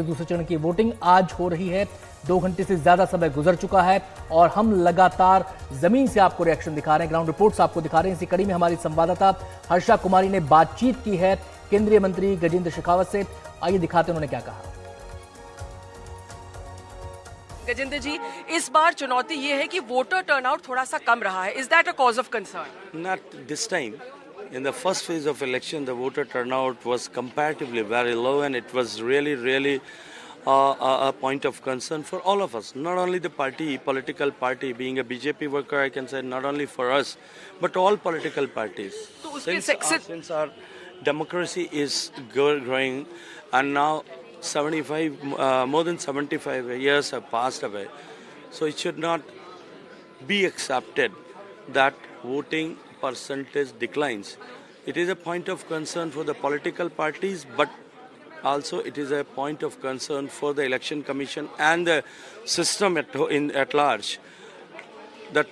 दूसरे चरण की वोटिंग आज हो रही है। 2 घंटे से ज्यादा समय गुजर चुका है और हम लगातार जमीन से आपको रिएक्शन दिखा रहे हैं, ग्राउंड रिपोर्ट्स आपको दिखा रहे हैं। इसी कड़ी में हमारी संवाददाता हर्षा कुमारी ने बातचीत की है केंद्रीय मंत्री गजेंद्र शेखावत से। आइए दिखाते हैं उन्होंने क्या कहा। गजेंद्र जी, इस बार चुनौती ये है कि वोटर टर्नआउट थोड़ा सा कम रहा है। Is that a cause of concern? Not this time. In the first phase of election, the voter turnout was comparatively very low, and it was really a point of concern for all of us. Not only the political party, being a BJP worker, I can say not only for us, but all political parties. Since our democracy is growing, and now more than 75 years have passed away, so it should not be accepted that voting percentage declines. It is a point of concern for the political parties, but also it is a point of concern for the election commission and the system at large, that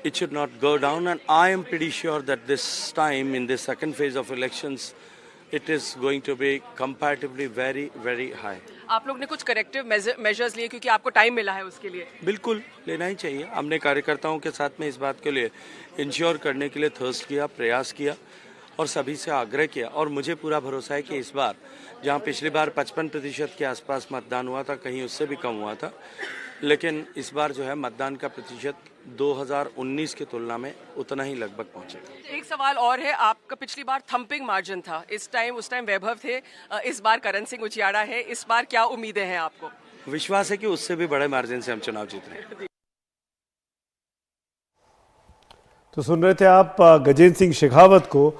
it should not go down. And I am pretty sure that this time in the second phase of elections, it is going to be comparatively very high. आप लोग ने कुछ corrective measures लिए क्योंकि आपको time मिला है उसके लिए? बिल्कुल लेना ही चाहिए। हमने कार्यकर्ताओं के साथ में इस बात के लिए इंश्योर करने के लिए थर्स्ट किया, प्रयास किया और सभी से आग्रह किया। और मुझे पूरा भरोसा है कि इस बार जहां पिछली बार 55% के आसपास मतदान हुआ था, कहीं उससे भी कम हुआ था, लेकिन इस बार जो है मतदान का प्रतिशत 2019 की तुलना में उतना ही लगभग पहुंचेगा। एक सवाल और है, आपका पिछली बार थंपिंग मार्जिन था, उस टाइम वैभव थे, इस बार करण सिंह उचियाड़ा है। इस बार क्या उम्मीदें हैं आपको? विश्वास है कि उससे भी बड़े मार्जिन से हम चुनाव जीत रहे हैं। तो सुन रहे थे आप गजेंद्र सिंह शेखावत को।